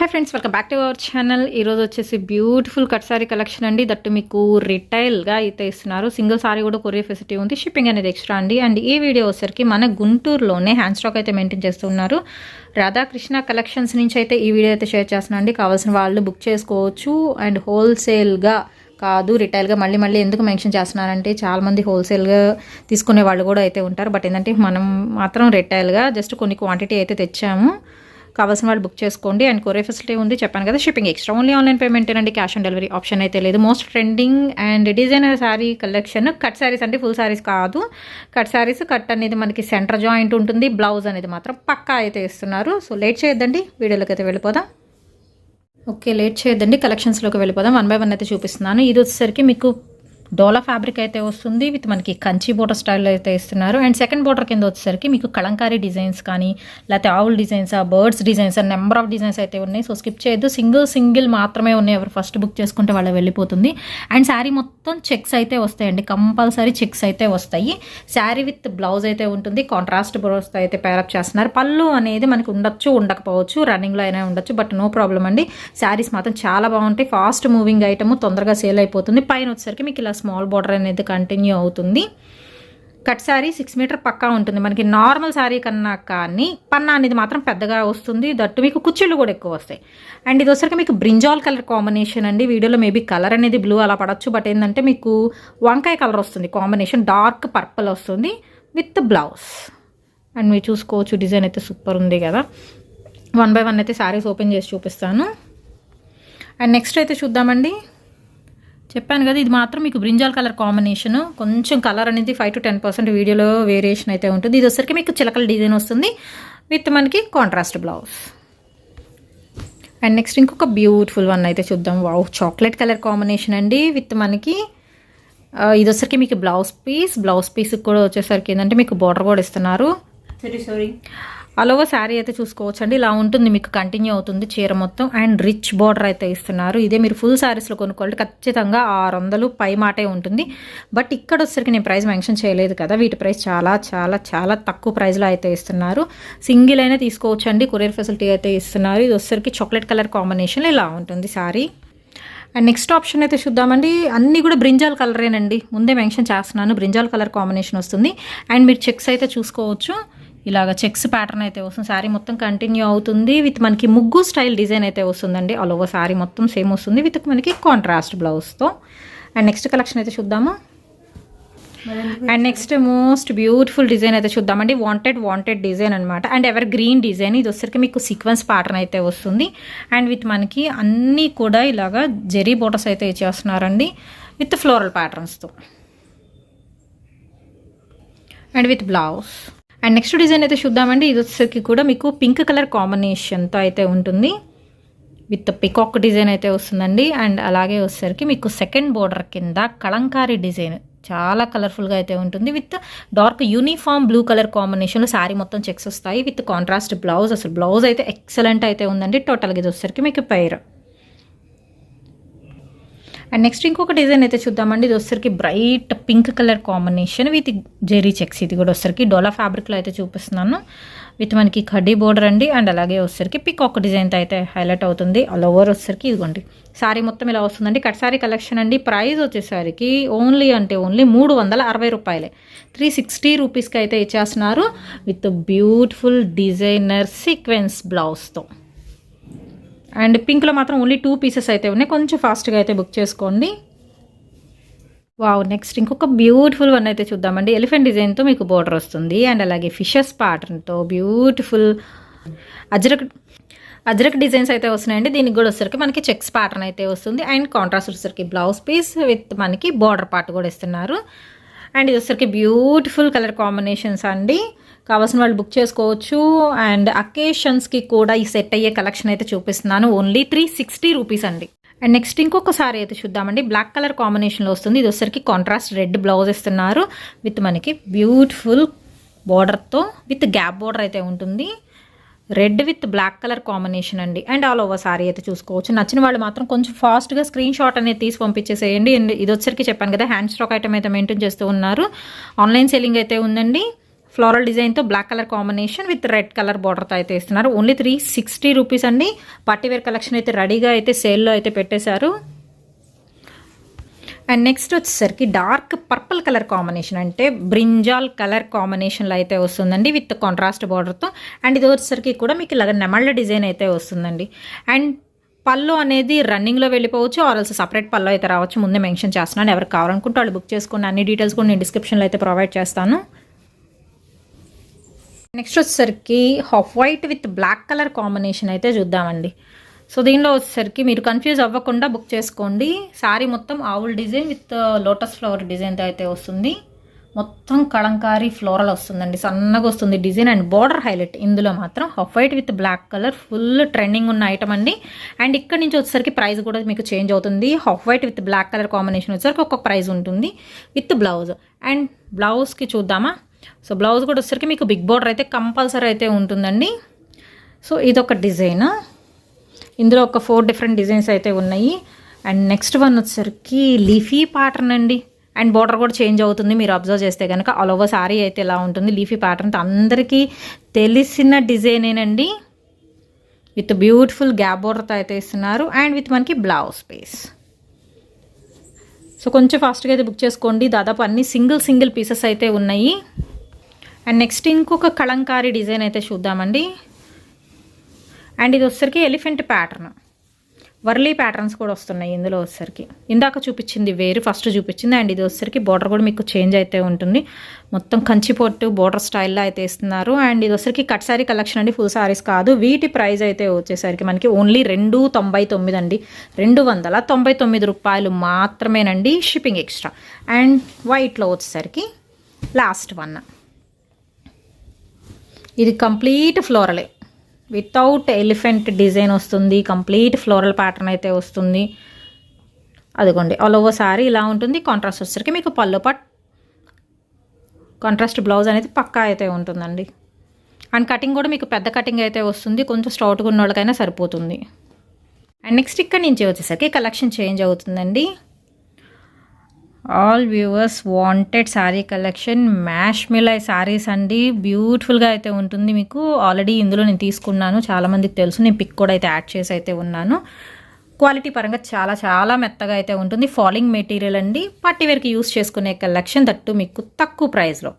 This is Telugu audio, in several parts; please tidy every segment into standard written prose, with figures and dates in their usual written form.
Hi friends, welcome back to our channel. ఈరోజు వచ్చేసి బ్యూటిఫుల్ కట్ సారీ కలెక్షన్ అండి. దట్టు మీకు రిటైల్గా అయితే ఇస్తున్నారు. సింగిల్ సారీ కూడా కొరియర్ ఫెసిలిటీ ఉంది, షిప్పింగ్ అనేది ఎక్స్ట్రా అండి. అండ్ ఈ వీడియో వచ్చేసరికి మన గుంటూరులోనే హ్యాండ్ స్టాక్ అయితే మెయింటైన్ చేస్తున్నారు. రాధాకృష్ణ కలెక్షన్స్ నుంచి అయితే ఈ వీడియో అయితే షేర్ చేస్తున్నాను అండి. కావాల్సిన వాళ్ళు బుక్ చేసుకోవచ్చు. అండ్ హోల్సేల్గా కాదు, రిటైల్గా మళ్ళీ ఎందుకు మెన్షన్ చేస్తున్నారంటే చాలామంది హోల్సేల్గా తీసుకునే వాళ్ళు కూడా అయితే ఉంటారు. బట్ ఏంటంటే మనం మాత్రం రిటైల్గా జస్ట్ కొన్ని క్వాంటిటీ అయితే తెచ్చాము. కావాల్సిన వాళ్ళు బుక్ చేసుకోండి. అండ్ కొరియర్ ఫెసిలిటీ ఉంది, చెప్పాను కదా, shipping extra. Only online payment అండి, క్యాష్ ఆన్ డెలివరీ ఆప్షన్ అయితే లేదు. Most trending and designer sari collection cut saris అంటే ఫుల్ శారీస్ కాదు, కట్ శారీస్. కట్ అనేది మనకి సెంటర్ జాయింట్ ఉంటుంది, బ్లౌజ్ అనేది మాత్రం పక్కా అయితే ఇస్తున్నారు. సో లేట్ చేయొద్దండి, వీడియోలోకి అయితే వెళ్ళిపోదాం. ఓకే, లేట్ చేయొద్దండి, కలెక్షన్స్లోకి వెళ్ళిపోదాం. 1 by 1 అయితే చూపిస్తున్నాను. ఇది వచ్చేసరికి మీకు డోలా ఫ్యాబ్రిక్ అయితే వస్తుంది విత్ మనకి కంచి బోర్డర్ స్టైల్లో అయితే ఇస్తున్నారు. అండ్ సెకండ్ బోర్డర్ కింద వచ్చేసరికి మీకు కలంకారీ డిజైన్స్ కానీ లేకపోతే owl designs, birds designs, number of designs అయితే ఉన్నాయి. సో స్కిప్ చేయొద్దు, సింగిల్ మాత్రమే ఉన్నాయి. ఎవరు ఫస్ట్ బుక్ చేసుకుంటే వాళ్ళు వెళ్ళిపోతుంది. అండ్ శారీ మొత్తం చెక్స్ అయితే వస్తాయండి, కంపల్సరీ చెక్స్ అయితే వస్తాయి. శారీ విత్ బ్లౌజ్ అయితే ఉంటుంది, కాంట్రాస్ట్ బ్లౌజ్తో అయితే పేరప్ చేస్తున్నారు. పళ్ళు అనేది మనకి ఉండొచ్చు, ఉండకపోవచ్చు, రన్నింగ్లో అయినా ఉండొచ్చు, బట్ నో ప్రాబ్లం అండి. శారీస్ మాత్రం చాలా బాగుంటాయి, ఫాస్ట్ మూవింగ్ ఐటమ్, తొందరగా సేల్ అయిపోతుంది. పైన వచ్చేసరికి మీకు ఇలా స్మాల్ బార్డర్ అనేది కంటిన్యూ అవుతుంది. కట్ శారీ 6 మీటర్ పక్కా ఉంటుంది. మనకి నార్మల్ శారీ కన్నా కానీ పన్నా అనేది మాత్రం పెద్దగా వస్తుంది. దట్టు మీకు కుచ్చిళ్ళు కూడా ఎక్కువ వస్తాయి. అండ్ ఇది వచ్చరికి మీకు బ్రింజాల్ కలర్ కాంబినేషన్ అండి. వీడియోలో మేబీ కలర్ అనేది బ్లూ అలా పడవచ్చు, బట్ ఏంటంటే మీకు వంకాయ కలర్ వస్తుంది కాంబినేషన్, డార్క్ పర్పుల్ వస్తుంది విత్ బ్లౌజ్. అండ్ మీరు చూసుకోవచ్చు, డిజైన్ అయితే సూపర్ ఉంది కదా. 1 by 1 అయితే శారీస్ ఓపెన్ చేసి చూపిస్తాను. అండ్ నెక్స్ట్ అయితే చూద్దామండి. చెప్పాను కదా, ఇది మాత్రం మీకు బ్రింజాల్ కలర్ కాంబినేషన్, కొంచెం కలర్ అనేది 5 to 10% వీడియోలో వేరియేషన్ అయితే ఉంటుంది. ఇది వచ్చరికి మీకు చిలకల డిజైన్ వస్తుంది విత్ మనకి కాంట్రాస్ట్ బ్లౌజ్. అండ్ నెక్స్ట్ ఇంకొక బ్యూటిఫుల్ వన్ అయితే చూద్దాం. వావ్, చాక్లెట్ కలర్ కాంబినేషన్ అండి విత్ మనకి ఇది వచ్చరికి మీకు బ్లౌజ్ పీస్ కూడా వచ్చేసరికి ఏంటంటే మీకు బార్డర్ కూడా ఇస్తున్నారు. సారీ అలోవా శారీ అయితే చూసుకోవచ్చు అండి. ఇలా ఉంటుంది, మీకు కంటిన్యూ అవుతుంది చీర మొత్తం. అండ్ రిచ్ బార్డర్ అయితే ఇస్తున్నారు. ఇదే మీరు ఫుల్ శారీస్లో కొనుక్కోవాలి ఖచ్చితంగా 600 పై మాటే ఉంటుంది. బట్ ఇక్కడ వచ్చేసరికి నేను ప్రైస్ మెన్షన్ చేయలేదు కదా, వీటి ప్రైస్ చాలా చాలా చాలా తక్కువ ప్రైస్లో అయితే ఇస్తున్నారు. సింగిల్ అయినా తీసుకోవచ్చు అండి, కొరియర్ ఫెసిలిటీ అయితే ఇస్తున్నారు. ఇది వచ్చేసరికి చాక్లెట్ కలర్ కాంబినేషన్ ఇలా ఉంటుంది శారీ. అండ్ నెక్స్ట్ ఆప్షన్ అయితే చూద్దామండి. అన్నీ కూడా బ్రింజాల్ కలరేనండి, ముందే మెన్షన్ చేస్తున్నాను, బ్రింజాల్ కలర్ కాంబినేషన్ వస్తుంది. అండ్ మీరు చెక్స్ అయితే చూసుకోవచ్చు, ఇలాగ చెక్స్ ప్యాటర్న్ అయితే వస్తుంది. శారీ మొత్తం కంటిన్యూ అవుతుంది విత్ మనకి ముగ్గు స్టైల్ డిజైన్ అయితే వస్తుందండి. ఆల్ ఓవర్ శారీ మొత్తం సేమ్ వస్తుంది విత్ మనకి కాంట్రాస్ట్ బ్లౌజ్తో. అండ్ నెక్స్ట్ కలెక్షన్ అయితే చూద్దాము. And next most beautiful design అయితే చూద్దామండి. వాంటెడ్ డిజైన్ అనమాట. And ever green design. ఇది వచ్చరికి మీకు సీక్వెన్స్ ప్యాటర్న్ అయితే వస్తుంది. అండ్ విత్ మనకి అన్నీ కూడా ఇలాగా జెరీ బోటర్స్ అయితే ఇచ్చేస్తున్నారండి విత్ ఫ్లోరల్ ప్యాటర్న్స్తో and with blouse. And next design అయితే చూద్దామండి. ఇది వచ్చేసరికి కూడా మీకు పింక్ కలర్ కాంబినేషన్తో అయితే ఉంటుంది విత్ పికాక్ డిజైన్ అయితే వస్తుందండి. అండ్ అలాగే వచ్చేసరికి మీకు సెకండ్ బోర్డర్ కింద కలంకారీ డిజైన్ చాలా కలర్ఫుల్గా అయితే ఉంటుంది with dark uniform blue colour కాంబినేషన్లో శారీ మొత్తం చెక్స్ వస్తాయి విత్ కాంట్రాస్ట్ బ్లౌజ్. అసలు బ్లౌజ్ అయితే ఎక్సలెంట్ అయితే ఉందండి. టోటల్గా ఇది వచ్చేసరికి మీకు పైర్. అండ్ నెక్స్ట్ ఇంకొక డిజైన్ అయితే చూద్దామండి. ఇది వచ్చరికి bright pink colour combination with zari checks. ఇది కూడా వచ్చరికి డోలా ఫ్యాబ్రిక్లో అయితే చూపిస్తున్నాను విత్ మనకి కడ్డీ బోర్డర్ అండి. అండ్ అలాగే వచ్చరికి పికాక్ డిజైన్తో అయితే హైలైట్ అవుతుంది. ఆల్ ఓవర్ వచ్చరికి ఇదిగోండి శారీ మొత్తం ఇలా వస్తుందండి. కట్ శారీ కలెక్షన్ అండి. ప్రైస్ వచ్చేసరికి ఓన్లీ 360 రూపాయలే, 360 రూపీస్కి అయితే ఇచ్చేస్తున్నారు విత్ బ్యూటిఫుల్ డిజైనర్ సీక్వెన్స్ బ్లౌజ్తో. అండ్ పింక్లో మాత్రం ఓన్లీ 2 పీసెస్ అయితే ఉన్నాయి, కొంచెం ఫాస్ట్గా అయితే బుక్ చేసుకోండి. వావ్, నెక్స్ట్ ఇంకొక బ్యూటిఫుల్ వన్ అయితే చూద్దామండి. ఎలిఫెంట్ డిజైన్తో మీకు బోర్డర్ వస్తుంది. అండ్ అలాగే ఫిషెస్ ప్యాటర్న్తో బ్యూటిఫుల్ అజ్రక్ డిజైన్స్ అయితే వస్తున్నాయండి. దీనికి కూడా వచ్చేసరికి మనకి చెక్స్ ప్యాటర్న్ అయితే వస్తుంది. అండ్ కాంట్రాస్ట్ వచ్చేసరికి బ్లౌజ్ పీస్ విత్ మనకి బార్డర్ పార్ట్ కూడా ఇస్తున్నారు. అండ్ ఇది వచ్చేసరికి బ్యూటిఫుల్ కలర్ కాంబినేషన్స్ అండి. కావాల్సిన వాళ్ళు బుక్ చేసుకోవచ్చు. అండ్ అకేషన్స్కి కూడా ఈ సెట్ అయ్యే కలెక్షన్ అయితే చూపిస్తున్నాను. ఓన్లీ 360 రూపీస్ అండి. అండ్ నెక్స్ట్ ఇంకొక సారీ అయితే చూద్దామండి. బ్లాక్ కలర్ కాంబినేషన్లో వస్తుంది. ఇది వచ్చరికి కాంట్రాస్ట్ రెడ్ బ్లౌజ్ ఇస్తున్నారు విత్ మనకి బ్యూటిఫుల్ బార్డర్తో విత్ గ్యాప్ బార్డర్ అయితే ఉంటుంది. Red with black colour combination అండి. అండ్ ఆల్ ఓవర్ సారీ అయితే చూసుకోవచ్చు. నచ్చిన వాళ్ళు మాత్రం కొంచెం ఫాస్ట్గా స్క్రీన్ షాట్ అనేది తీసి పంపించేసేయండి. అండ్ ఇది వచ్చరికి చెప్పాను కదా, హ్యాండ్ స్టాక్ ఐటమ్ అయితే మెయింటైన్ చేస్తూ ఉన్నారు. ఆన్లైన్ సెల్లింగ్ అయితే ఉందండి. ఫ్లోరల్ డిజైన్తో black colour combination with red colour బార్డర్తో అయితే ఇస్తున్నారు. ఓన్లీ 360 రూపీస్ అండి. పార్టీవేర్ కలెక్షన్ అయితే రెడీగా అయితే సేల్లో అయితే పెట్టేశారు. అండ్ నెక్స్ట్ వచ్చేసరికి డార్క్ పర్పుల్ కలర్ కాంబినేషన్, అంటే బ్రింజాల్ కలర్ కాంబినేషన్లో అయితే వస్తుందండి విత్ కాంట్రాస్ట్ బార్డర్తో. అండ్ ఇది వచ్చేసరికి కూడా మీకు ఇలాగ నెమళ్ళ డిజైన్ అయితే వస్తుందండి. అండ్ పళ్ళు అనేది రన్నింగ్లో వెళ్ళిపోవచ్చు, ఆర్ఎల్స్ సపరేట్ పళ్ళు అయితే రావచ్చు. ముందే మెన్షన్ చేస్తున్నాను, ఎవరికి కావాలనుకుంటే వాళ్ళు బుక్ చేసుకుని అన్ని డీటెయిల్స్ కూడా నేను డిస్క్రిప్షన్లో అయితే ప్రొవైడ్ చేస్తాను. నెక్స్ట్ వచ్చేసరికి half white with black colour combination అయితే చూద్దామండి. సో దీనిలో వచ్చేసరికి మీరు కన్ఫ్యూజ్ అవ్వకుండా బుక్ చేసుకోండి. శారీ మొత్తం ఆవుల్ డిజైన్ విత్ లోటస్ ఫ్లవర్ డిజైన్తో అయితే వస్తుంది. మొత్తం కలంకారీ ఫ్లోరల్ వస్తుందండి, సన్నగా వస్తుంది డిజైన్. అండ్ బార్డర్ హైలైట్ ఇందులో మాత్రం half white with black colour full trending ఉన్న ఐటమ్ అండి. అండ్ ఇక్కడ నుంచి వచ్చేసరికి ప్రైస్ కూడా మీకు చేంజ్ అవుతుంది. Half white with black colour combination వచ్చేసరికి ఒక్కొక్క ప్రైస్ ఉంటుంది విత్ బ్లౌజ్. అండ్ బ్లౌజ్కి చూద్దామా. సో బ్లౌజ్ కూడా వచ్చేసరికి మీకు బిగ్ బార్డర్ అయితే కంపల్సరీ అయితే ఉంటుందండి. సో ఇదొక డిజైన్, ఇందులో ఒక 4 డిఫరెంట్ డిజైన్స్ అయితే ఉన్నాయి. అండ్ నెక్స్ట్ వన్ వచ్చేసరికి లీఫీ ప్యాటర్న్ అండి. అండ్ బార్డర్ కూడా చేంజ్ అవుతుంది, మీరు అబ్జర్వ్ చేస్తే కనుక ఆల్ ఓవర్ సారీ అయితే ఎలా ఉంటుంది. లీఫీ ప్యాటర్న్ అందరికీ తెలిసిన డిజైనేనండి. విత్ బ్యూటిఫుల్ గ్యాప్ బార్డర్తో అయితే ఇస్తున్నారు. అండ్ విత్ మనకి బ్లౌజ్ పీస్. సో కొంచెం ఫాస్ట్గా అయితే బుక్ చేసుకోండి, దాదాపు అన్ని సింగిల్ పీసెస్ అయితే ఉన్నాయి. అండ్ నెక్స్ట్ ఇంకొక కలంకారీ డిజైన్ అయితే చూద్దామండి. అండ్ ఇది వచ్చేసరికి ఎలిఫెంట్ ప్యాటర్న్, వర్లీ ప్యాటర్న్స్ కూడా వస్తున్నాయి ఇందులో వచ్చేసరికి. ఇందాక చూపించింది వేరు, ఫస్ట్ చూపించింది. అండ్ ఇది వచ్చేసరికి బార్డర్ కూడా మీకు చేంజ్ అయితే ఉంటుంది. మొత్తం కంచిపోట్టు బార్డర్ స్టైల్లో అయితే ఇస్తున్నారు. అండ్ ఇది వచ్చేసరికి కట్ సారీ కలెక్షన్ అండి, ఫుల్ సారీస్ కాదు. వీటి ప్రైస్ అయితే వచ్చేసరికి మనకి ఓన్లీ 299 అండి, 299 రూపాయలు మాత్రమేనండి, షిప్పింగ్ ఎక్స్ట్రా. అండ్ వైట్లో వచ్చేసరికి లాస్ట్ వన్, ఇది కంప్లీట్ ఫ్లోరలే వితౌట్ ఎలిఫెంట్ డిజైన్ వస్తుంది. కంప్లీట్ ఫ్లోరల్ ప్యాటర్న్ అయితే వస్తుంది. అదిగోండి ఆల్ ఓవర్ సారీ ఇలా ఉంటుంది. కాంట్రాస్ట్ వచ్చేసరికి మీకు పళ్ళు కాంట్రాస్ట్ బ్లౌజ్ అనేది పక్కా అయితే ఉంటుందండి. అండ్ కటింగ్ కూడా మీకు పెద్ద కటింగ్ అయితే వస్తుంది, కొంచెం స్టౌట్గా ఉన్న వాళ్ళకైనా సరిపోతుంది. అండ్ నెక్స్ట్ ఇక్కడ నుంచి వచ్చేసరికి కలెక్షన్ చేంజ్ అవుతుందండి. All viewers wanted sari collection మ్యాష్ మిలై శారీస్ అండి. బ్యూటిఫుల్గా అయితే ఉంటుంది. మీకు ఆల్రెడీ ఇందులో నేను తీసుకున్నాను, చాలామందికి తెలుసు. నేను పిక్ కూడా అయితే యాడ్ చేసి అయితే ఉన్నాను. క్వాలిటీ పరంగా చాలా మెత్తగా అయితే ఉంటుంది. ఫాలింగ్ మెటీరియల్ అండి, పార్టీవేర్కి యూస్ చేసుకునే కలెక్షన్, దట్టు మీకు తక్కువ ప్రైస్లో.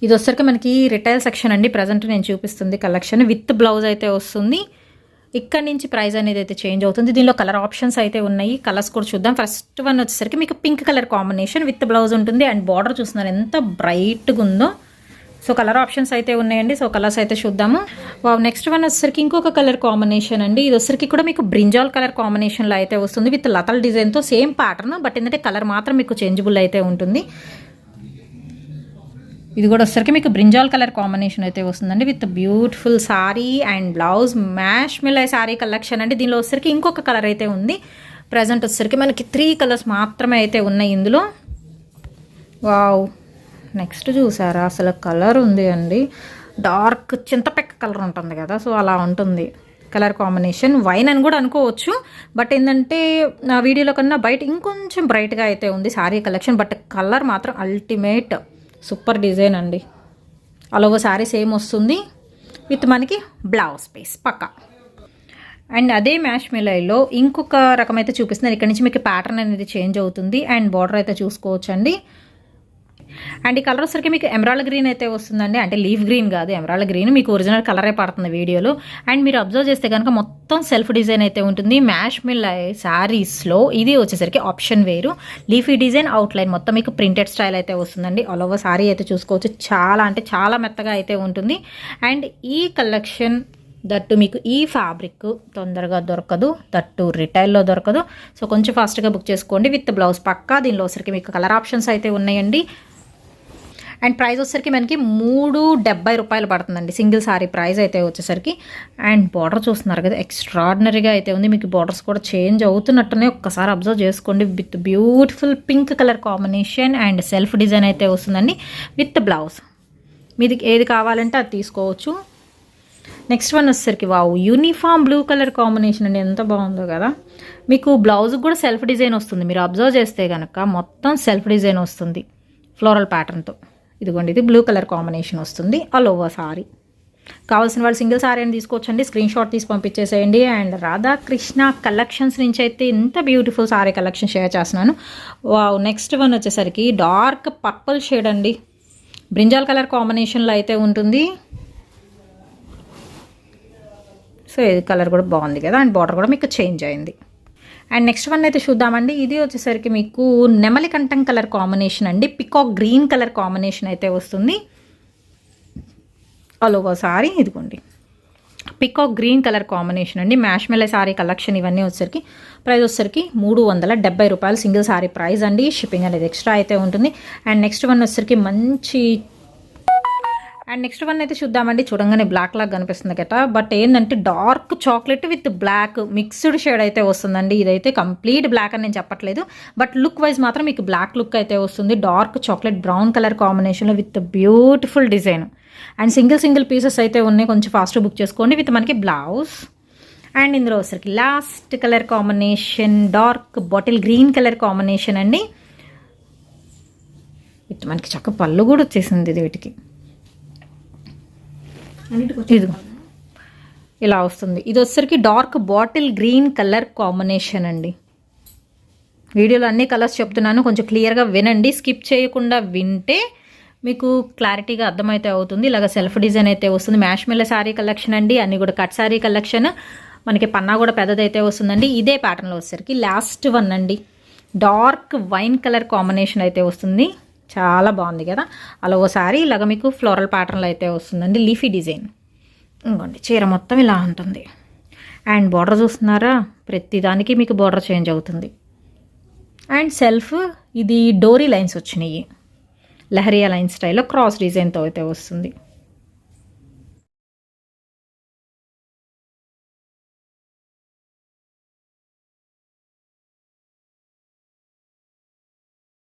ఇది వచ్చరికి మనకి రిటైల్ సెక్షన్ అండి. ప్రజెంట్ నేను చూపిస్తుంది కలెక్షన్ విత్ బ్లౌజ్ అయితే వస్తుంది. ఇక్కడ నుంచి ప్రైస్ అనేది అయితే చేంజ్ అవుతుంది. దీనిలో కలర్ ఆప్షన్స్ అయితే ఉన్నాయి, కలర్స్ కూడా చూద్దాం. ఫస్ట్ వన్ వచ్చేసరికి మీకు pink colour combination with blouse ఉంటుంది. అండ్ బార్డర్ చూస్తున్నారు ఎంత బ్రైట్గా ఉందో. సో కలర్ ఆప్షన్స్ అయితే ఉన్నాయండి. సో కలర్స్ అయితే చూద్దాము. నెక్స్ట్ వన్ వచ్చేసరికి ఇంకొక కలర్ కాంబినేషన్ అండి. ఇది వచ్చేసరికి కూడా మీకు బ్రింజాల్ కలర్ కాంబినేషన్లో అయితే వస్తుంది విత్ లతల్ డిజైన్తో సేమ్ ప్యాటర్న్, బట్ ఏంటంటే కలర్ మాత్రం మీకు చేంజబుల్ అయితే ఉంటుంది. ఇది కూడా వచ్చేసరికి మీకు బ్రింజాల్ కలర్ కాంబినేషన్ అయితే వస్తుందండి with beautiful sari and blouse. మ్యాష్ మిలై సారీ కలెక్షన్ అండి. దీనిలో వచ్చేసరికి ఇంకొక కలర్ అయితే ఉంది. ప్రజెంట్ వచ్చేసరికి మనకి 3 కలర్స్ మాత్రమే అయితే ఉన్నాయి ఇందులో. వావ్, నెక్స్ట్ చూసారా అసలు కలర్ ఉంది అండి, డార్క్ చింతపెక్క కలర్ ఉంటుంది కదా, సో అలా ఉంటుంది కలర్ కాంబినేషన్. వైన్ అని కూడా అనుకోవచ్చు, బట్ ఏంటంటే నా వీడియోలో కన్నా బయట ఇంకొంచెం బ్రైట్గా అయితే ఉంది సారీ కలెక్షన్. బట్ కలర్ మాత్రం అల్టిమేట్ సూపర్ డిజైన్ అండి. ఆల్ ఓవర్ సారీ సేమ్ వస్తుంది విత్ మనకి బ్లౌజ్ పీస్ పక్కా. అండ్ అదే మ్యాష్ మిలైలో ఇంకొక రకం అయితే చూపిస్తున్నారు. ఇక్కడ నుంచి మీకు ప్యాటర్న్ అనేది చేంజ్ అవుతుంది. అండ్ బార్డర్ అయితే చూసుకోవచ్చు అండి. అండ్ ఈ కలర్ వచ్చరికి మీకు ఎమరాల్డ్ గ్రీన్ అయితే వస్తుందండి, అంటే లీఫ్ గ్రీన్ కాదు, ఎమరాల్డ్ గ్రీన్. మీకు ఒరిజినల్ కలరే పడుతుంది వీడియోలో. అండ్ మీరు అబ్జర్వ్ చేస్తే కనుక మొత్తం సెల్ఫ్ డిజైన్ అయితే ఉంటుంది మ్యాష్ మిలై శారీస్లో. ఇది వచ్చేసరికి ఆప్షన్ వేరు, లీఫీ డిజైన్ అవుట్లైన్ మొత్తం మీకు ప్రింటెడ్ స్టైల్ అయితే వస్తుందండి. ఆల్ ఓవర్ సారీ అయితే చూసుకోవచ్చు, చాలా మెత్తగా అయితే ఉంటుంది. అండ్ ఈ కలెక్షన్ దట్టు మీకు ఈ ఫ్యాబ్రిక్ తొందరగా దొరకదు, దట్టు రిటైల్లో దొరకదు. సో కొంచెం ఫాస్ట్గా బుక్ చేసుకోండి విత్ బ్లౌజ్ పక్కా. దీనిలో వచ్చరికి మీకు కలర్ ఆప్షన్స్ అయితే ఉన్నాయండి. అండ్ ప్రైస్ వచ్చేసరికి మనకి 370 రూపాయలు పడుతుందండి సింగిల్ సారీ ప్రైస్ అయితే వచ్చేసరికి. అండ్ బార్డర్ చూస్తున్నారు కదా, ఎక్స్ట్రాడినరీగా అయితే ఉంది. మీకు బార్డర్స్ కూడా చేంజ్ అవుతున్నట్టునే ఒక్కసారి అబ్జర్వ్ చేసుకోండి. With beautiful pink colour combination and self design అయితే వస్తుందండి విత్ బ్లౌజ్. మీది ఏది కావాలంటే అది తీసుకోవచ్చు. నెక్స్ట్ వన్ వచ్చేసరికి wow, uniform blue colour combination అండి, ఎంత బాగుందో కదా. మీకు బ్లౌజ్కి కూడా సెల్ఫ్ డిజైన్ వస్తుంది. మీరు అబ్జర్వ్ చేస్తే కనుక మొత్తం సెల్ఫ్ డిజైన్ వస్తుంది ఫ్లోరల్ ప్యాటర్న్తో. ఇదిగోండి, ఇది బ్లూ కలర్ కాంబినేషన్ వస్తుంది ఆల్ ఓవర్ సారీ. కావాల్సిన వాళ్ళు సింగిల్ సారీ అని తీసుకోవచ్చండి, స్క్రీన్ షాట్ తీసి పంపించేసేయండి. అండ్ రాధాకృష్ణ కలెక్షన్స్ నుంచి అయితే ఇంత బ్యూటిఫుల్ సారీ కలెక్షన్ షేర్ చేస్తున్నాను. వావ్, నెక్స్ట్ వన్ వచ్చేసరికి డార్క్ పర్పుల్ షేడ్ అండి, బ్రింజాల్ కలర్ కాంబినేషన్లో అయితే ఉంటుంది. సో ఇది కలర్ కూడా బాగుంది కదా, అండ్ బార్డర్ కూడా మీకు చేంజ్ అయింది. అండ్ నెక్స్ట్ వన్ అయితే చూద్దామండి. ఇది వచ్చేసరికి మీకు నెమలి కంఠం కలర్ కాంబినేషన్ అండి, పికాక్ గ్రీన్ కలర్ కాంబినేషన్ అయితే వస్తుంది ఆల్ ఓవర్ సారీ. ఇదిగోండి, పికాక్ గ్రీన్ కలర్ కాంబినేషన్ అండి, మ్యాష్మెలే సారీ కలెక్షన్. ఇవన్నీ వచ్చేసరికి ప్రైస్ వచ్చేసరికి 370 రూపాయలు సింగిల్ సారీ ప్రైస్ అండి. షిప్పింగ్ అనేది ఎక్స్ట్రా అయితే ఉంటుంది. అండ్ నెక్స్ట్ వన్ వచ్చేసరికి నెక్స్ట్ వన్ అయితే చూద్దామండి. చూడంగానే బ్లాక్ లాగా కనిపిస్తుంది కదా, బట్ ఏంటంటే dark chocolate with black mixed shade అయితే వస్తుందండి. ఇదైతే కంప్లీట్ బ్లాక్ అని నేను చెప్పట్లేదు, బట్ లుక్ వైజ్ మాత్రం మీకు బ్లాక్ లుక్ అయితే వస్తుంది. డార్క్ చాక్లెట్ బ్రౌన్ కలర్ కాంబినేషన్లో with beautiful design. And single pieces అయితే ఉన్నాయి, కొంచెం ఫాస్ట్ బుక్ చేసుకోండి. విత్ మనకి బ్లౌజ్. అండ్ ఇందులో వచ్చరికి last colour combination dark bottle green colour combination అండి. విత్ మనకి చక్క పళ్ళు కూడా వచ్చేసింది ఇది వీటికి. ఇది ఇలా వస్తుంది. ఇది వచ్చరికి dark bottle green colour combination అండి. వీడియోలో అన్ని కలర్స్ చెప్తున్నాను, కొంచెం క్లియర్గా వినండి. స్కిప్ చేయకుండా వింటే మీకు క్లారిటీగా అర్థమైతే అవుతుంది. ఇలాగ సెల్ఫ్ డిజైన్ అయితే వస్తుంది. మ్యాష్మెల్ల శారీ కలెక్షన్ అండి, అన్నీ కూడా కట్ శారీ కలెక్షన్. మనకి పన్నా కూడా పెద్దదైతే వస్తుందండి. ఇదే ప్యాటర్న్లో వచ్చేసరికి లాస్ట్ వన్ అండి, డార్క్ వైన్ కలర్ కాంబినేషన్ అయితే వస్తుంది. చాలా బాగుంది కదా, అలా ఓసారి ఇలాగ మీకు ఫ్లోరల్ ప్యాటర్న్లో అయితే వస్తుందండి, లీఫీ డిజైన్. ఇంకోండి చీర మొత్తం ఇలా ఉంటుంది. అండ్ బార్డర్ చూస్తున్నారా, ప్రతిదానికి మీకు బార్డర్ చేంజ్ అవుతుంది. అండ్ సెల్ఫ్ ఇది డోరీ లైన్స్ వచ్చినాయి, లహరియా లైన్ స్టైల్లో క్రాస్ డిజైన్తో అయితే వస్తుంది.